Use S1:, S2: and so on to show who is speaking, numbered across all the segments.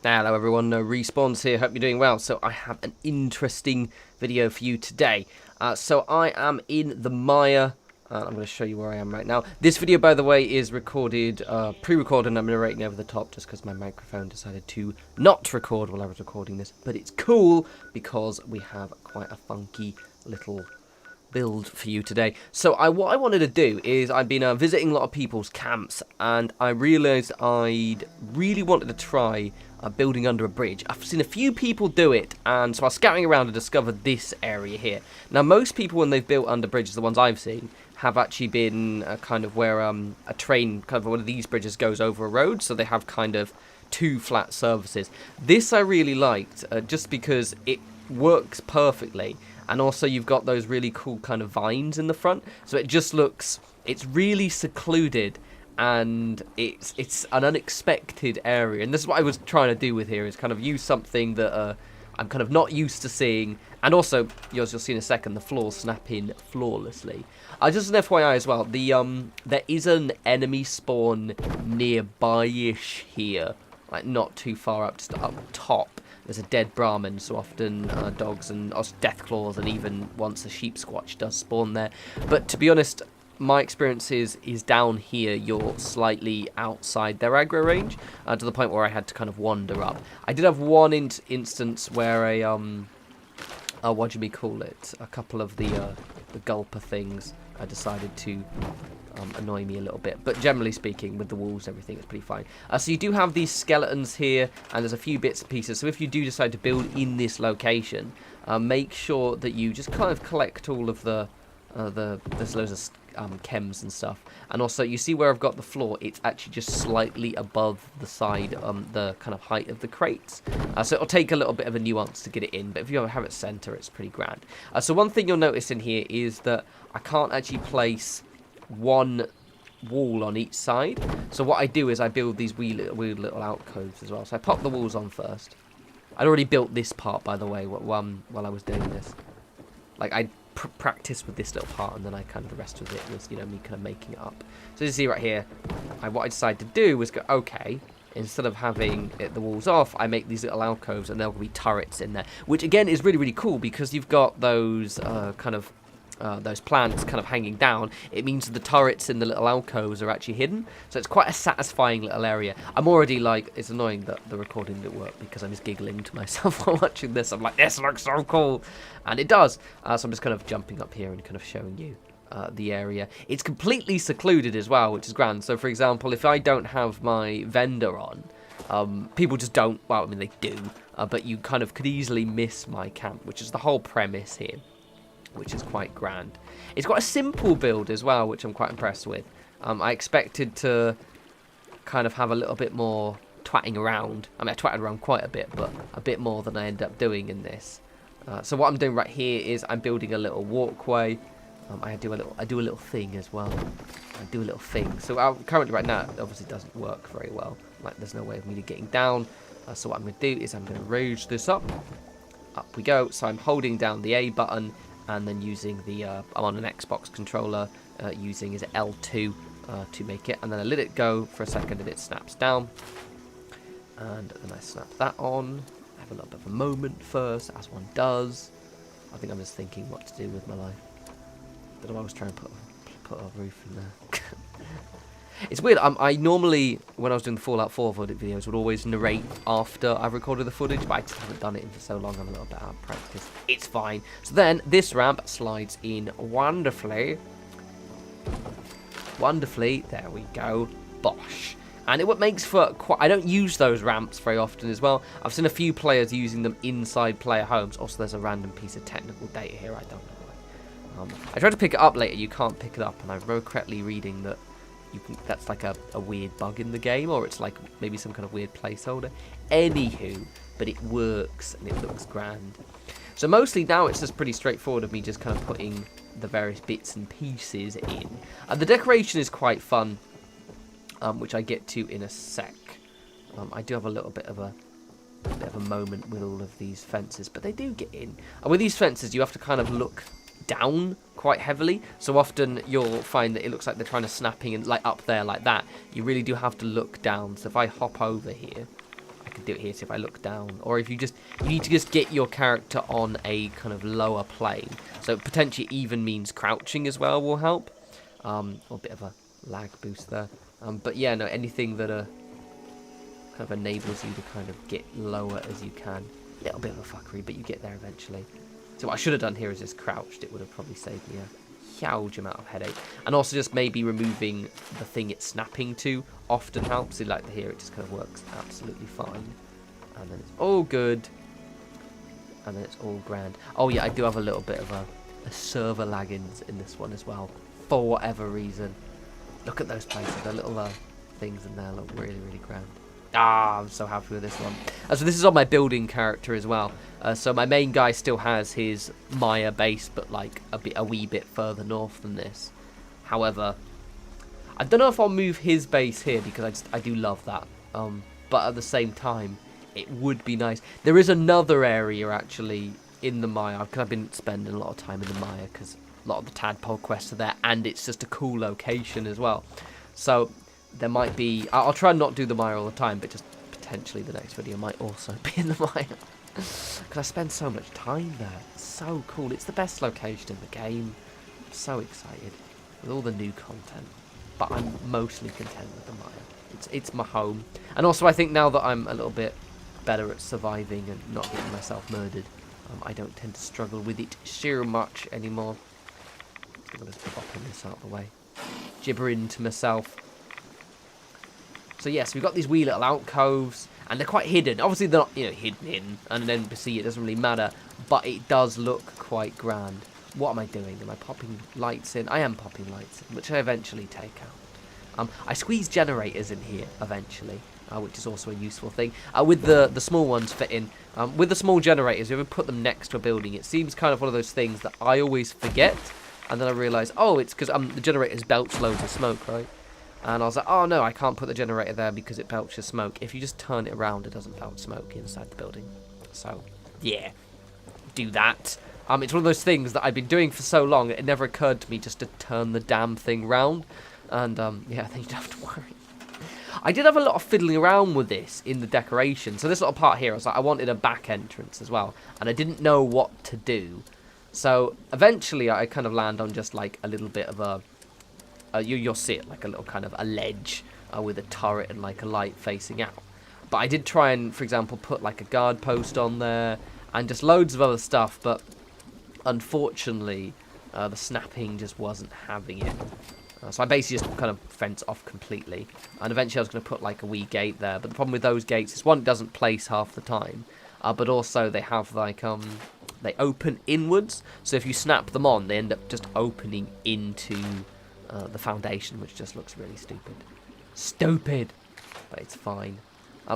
S1: Hello everyone, Respawns here, hope you're doing well. So I have an interesting video for you today. So I am in the mire, I'm going to show you where I am right now. This video, by the way, is recorded, pre-recorded, and I'm narrating over the top just because my microphone decided to not record while I was recording this. But it's cool because we have quite a funky little build for you today. So what I wanted to do is I've been visiting a lot of people's camps, and I realised I'd really wanted to try building under a bridge. I've seen a few people do it, and so I was scouting around and discovered this area here. Now, most people, when they've built under bridges, the ones I've seen, have actually been kind of where a train, kind of one of these bridges goes over a road, so they have kind of two flat surfaces. This I really liked, just because it works perfectly. And also you've got those really cool kind of vines in the front. So it just looks, it's really secluded, and it's an unexpected area. And this is what I was trying to do with here, is kind of use something that I'm kind of not used to seeing. And also, as you'll see in a second, the floors snap in flawlessly. Just an FYI as well, there is an enemy spawn nearby-ish here. Like not too far up, just up top. There's a dead Brahmin, so often dogs and death claws, and even once a sheep squatch does spawn there. But to be honest, my experience is down here you're slightly outside their aggro range, to the point where I had to kind of wander up. I did have one instance where what do we call it? A couple of the gulper things decided to annoy me a little bit, but generally speaking, with the walls, everything is pretty fine. So you do have these skeletons here, and there's a few bits and pieces. So if you do decide to build in this location, make sure that you just kind of collect all of there's loads of chems and stuff. And also, you see where I've got the floor, it's actually just slightly above the side, the kind of height of the crates. So it'll take a little bit of a nuance to get it in, but if you have it center, it's pretty grand. So one thing you'll notice in here is that I can't actually place one wall on each side. So what I do is I build these weird little alcoves as well. So I pop the walls on first. I'd already built this part, by the way, while I was doing this. Like, I practiced with this little part, and then the rest of it was, me kind of making it up. So you see right here, what I decided to do was go, okay, instead of having the walls off, I make these little alcoves, and there'll be turrets in there. Which, again, is really, really cool, because you've got those those plants kind of hanging down. It means that the turrets in the little alcoves are actually hidden, so it's quite a satisfying little area. I'm already like, it's annoying that the recording didn't work, because I'm just giggling to myself while watching this. I'm like, this looks so cool, and it does. So I'm just kind of jumping up here and kind of showing you the area. It's completely secluded as well, which is grand. So for example, if I don't have my vendor on, people just don't, well, I mean they do, but you kind of could easily miss my camp, which is the whole premise here, which is quite grand. It's got a simple build as well, which I'm quite impressed with. I expected to kind of have a little bit more twatting around. I mean, I twatted around quite a bit, but a bit more than I end up doing in this. So what I'm doing right here is I'm building a little walkway. I do a little thing as well. I do a little thing. So currently right now, it obviously doesn't work very well. Like, there's no way of me getting down. So what I'm going to do is I'm going to raise this up. Up we go. So I'm holding down the A button, and then using I'm on an Xbox controller, using is L2 to make it, and then I let it go for a second and it snaps down, and then I snap that on. I have a little bit of a moment first, as one does. I think I'm just thinking what to do with my life. I don't know, I was trying to put a roof in there. It's weird, I normally, when I was doing the Fallout 4 videos, would always narrate after I've recorded the footage, but I just haven't done it in for so long, I'm a little bit out of practice. It's fine. So then, this ramp slides in wonderfully. Wonderfully, there we go, bosh. And it makes for quite, I don't use those ramps very often as well. I've seen a few players using them inside player homes. Also, there's a random piece of technical data here, I don't know why. I tried to pick it up later, you can't pick it up, and I wrote correctly reading that that's like a weird bug in the game, or it's like maybe some kind of weird placeholder. Anywho, but it works and it looks grand. So mostly now it's just pretty straightforward of me just kind of putting the various bits and pieces in. The decoration is quite fun, which I get to in a sec. I do have a little bit of a moment with all of these fences, but they do get in. And with these fences, you have to kind of look down quite heavily, so often you'll find that it looks like they're trying to snap in like up there like that. You really do have to look down. So if I hop over here, I could do it here. So if I look down, or if you need to just get your character on a kind of lower plane. So potentially even means crouching as well will help. Or a bit of a lag boost there. But yeah, no, anything that kind of enables you to kind of get lower as you can. A little bit of a fuckery, but you get there eventually. So what I should have done here is just crouched. It would have probably saved me a huge amount of headache. And also just maybe removing the thing it's snapping to often helps. So like here, it just kind of works absolutely fine. And then it's all good. And then it's all grand. Oh yeah, I do have a little bit of a server lag in this one as well. For whatever reason. Look at those places. The little things in there look really, really grand. Ah, I'm so happy with this one. So this is on my building character as well. So my main guy still has his Maya base, but like a wee bit further north than this. However, I don't know if I'll move his base here because I do love that. But at the same time, it would be nice. There is another area actually in the Maya, because I've been spending a lot of time in the Maya because a lot of the tadpole quests are there, and it's just a cool location as well. So there might be... I'll try and not do the Maya all the time, but just potentially the next video might also be in the Maya. Because I spend so much time there. It's so cool. It's the best location in the game. I'm so excited with all the new content. But I'm mostly content with the Maya. It's my home. And also I think now that I'm a little bit better at surviving and not getting myself murdered, I don't tend to struggle with it so much anymore. I'm just popping this out of the way. Gibbering to myself. So yes, we've got these wee little alcoves, and they're quite hidden. Obviously they're not, hidden in an NPC, it doesn't really matter, but it does look quite grand. What am I doing? Am I popping lights in? I am popping lights in, which I eventually take out. I squeeze generators in here eventually, which is also a useful thing. With the small ones fit in. With the small generators, if we put them next to a building, it seems kind of one of those things that I always forget, and then I realise, oh, it's because the generators belch loads of smoke, right? And I was like, oh no, I can't put the generator there because it belches smoke. If you just turn it around, it doesn't belch smoke inside the building. So, yeah, do that. It's one of those things that I've been doing for so long, it never occurred to me just to turn the damn thing round. And, yeah, then you don't have to worry. I did have a lot of fiddling around with this in the decoration. So this little part here, I was like, I wanted a back entrance as well. And I didn't know what to do. So, eventually, I kind of land on just, like, a little bit of a... you'll see it like a little kind of a ledge with a turret and like a light facing out. But I did try and, for example, put like a guard post on there and just loads of other stuff, but unfortunately the snapping just wasn't having it. So I basically just kind of fence off completely, and eventually I was going to put like a wee gate there, but the problem with those gates is one, it doesn't place half the time, but also they have like they open inwards, so if you snap them on they end up just opening into the foundation, which just looks really stupid, but it's fine.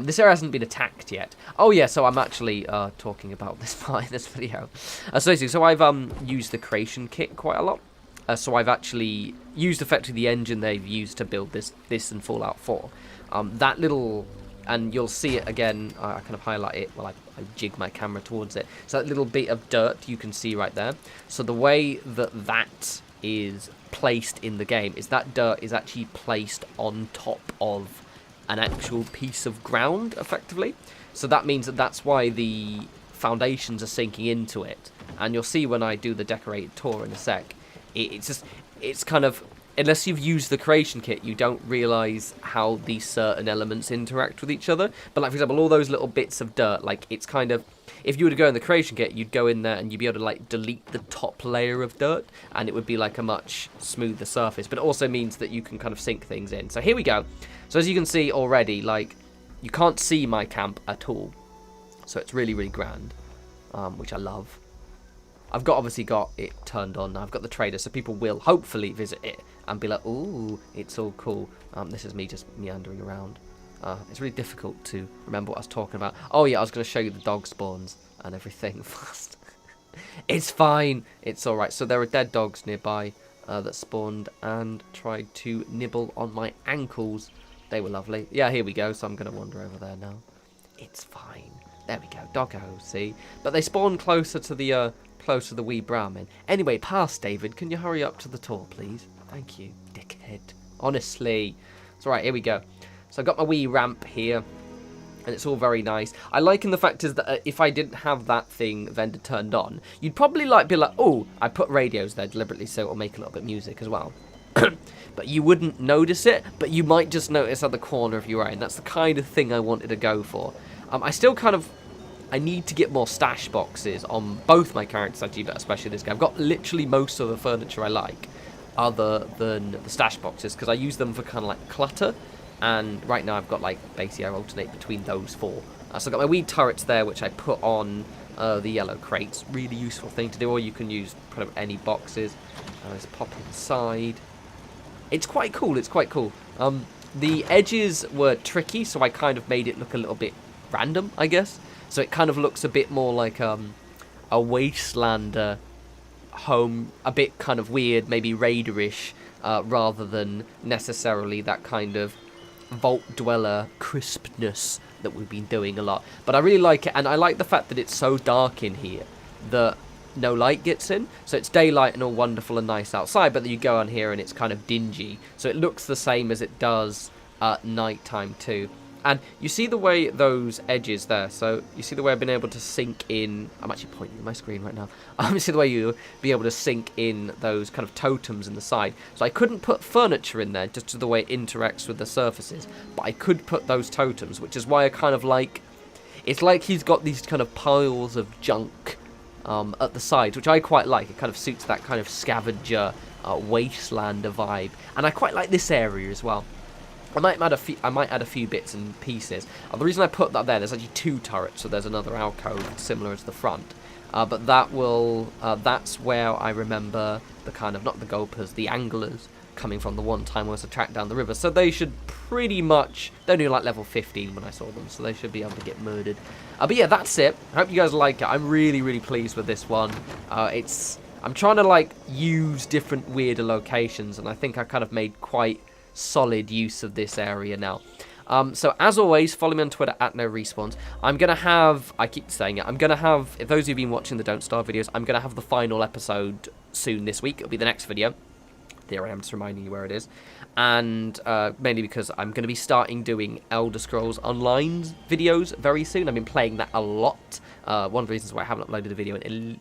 S1: This area hasn't been attacked yet. Oh yeah, so I'm actually talking about this part in this video. So I've used the creation kit quite a lot. So I've actually used effectively the engine they've used to build this and Fallout 4. That little, and you'll see it again, I kind of highlight it while I jig my camera towards it. So that little bit of dirt you can see right there. So the way that is placed in the game is that dirt is actually placed on top of an actual piece of ground, effectively. So that means that's why the foundations are sinking into it. And you'll see when I do the decorated tour in a sec, it's kind of, unless you've used the creation kit, you don't realise how these certain elements interact with each other. But like, for example, all those little bits of dirt, like, it's kind of, if you were to go in the creation kit, you'd go in there and you'd be able to like delete the top layer of dirt, and it would be like a much smoother surface. But it also means that you can kind of sink things in. So here we go. So as you can see already, like, you can't see my camp at all. So it's really, really grand, which I love. I've obviously got it turned on. I've got the trader, so people will hopefully visit it and be like, ooh, it's all cool. This is me just meandering around. It's really difficult to remember what I was talking about. Oh yeah, I was going to show you the dog spawns and everything first. It's fine. It's alright. So there are dead dogs nearby that spawned and tried to nibble on my ankles. They were lovely. Yeah, here we go. So I'm going to wander over there now. It's fine. There we go. Doggo, see? But they spawn closer to the wee Brahmin. Anyway, pass, David. Can you hurry up to the tour, please? Thank you, dickhead. Honestly. It's alright, here we go. So I've got my wee ramp here. And it's all very nice. I like in the fact is that if I didn't have that thing vendor turned on, you'd probably be like, oh, I put radios there deliberately so it'll make a little bit of music as well. But you wouldn't notice it, but you might just notice at the corner of your eye, and that's the kind of thing I wanted to go for. I need to get more stash boxes on both my characters actually, but especially this guy. I've got literally most of the furniture I like, other than the stash boxes, because I use them for kind of like clutter. And right now I've got basically I alternate between those four. So I've got my weed turrets there, which I put on the yellow crates. Really useful thing to do, or you can use kind of any boxes. Let's pop inside. It's quite cool, it's quite cool. The edges were tricky, so I kind of made it look a little bit random, I guess. So it kind of looks a bit more like a Wastelander home, a bit kind of weird, maybe raiderish, rather than necessarily that kind of vault dweller crispness that we've been doing a lot. But I really like it, and I like the fact that it's so dark in here that no light gets in. So it's daylight and all wonderful and nice outside, but then you go on here and it's kind of dingy. So it looks the same as it does at night time too. And you see the way those edges there, so you see the way I've been able to sink in, I'm actually pointing at my screen right now, you see the way you'll be able to sink in those kind of totems in the side. So I couldn't put furniture in there just to the way it interacts with the surfaces, but I could put those totems, which is why I kind of like, it's like he's got these kind of piles of junk at the sides, which I quite like. It kind of suits that kind of scavenger, wastelander vibe, and I quite like this area as well. I might add a few bits and pieces. The reason I put that there's actually two turrets, so there's another alcove similar as the front. But that's where I remember the kind of, not the gulpers, the anglers coming from the one time I was to track down the river. So they should pretty much, they're only like level 15 when I saw them, so they should be able to get murdered. But yeah, that's it. I hope you guys like it. I'm really, really pleased with this one. I'm trying to use different weirder locations, and I think I kind of made quite solid use of this area now. So as always, follow me on Twitter at norespawns. I'm going to have, I keep saying it, I'm going to have, if those of you who've been watching the Don't Starve videos, I'm going to have the final episode soon this week. It'll be the next video. There I am, just reminding you where it is. And mainly because I'm going to be starting doing Elder Scrolls Online videos very soon. I've been playing that a lot. One of the reasons why I haven't uploaded a video in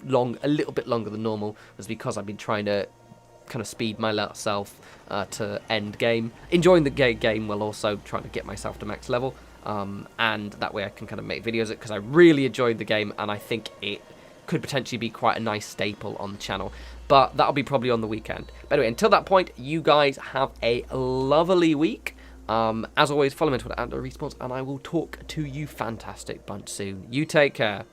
S1: a little bit longer than normal was because I've been trying to kind of speed myself to end game, enjoying the game while also trying to get myself to max level, and that way I can kind of make videos because I really enjoyed the game and I think it could potentially be quite a nice staple on the channel, but that'll be probably on the weekend. But anyway, until that point, you guys have a lovely week. As always, follow me on Twitter at norespawns, and I will talk to you fantastic bunch soon. You take care.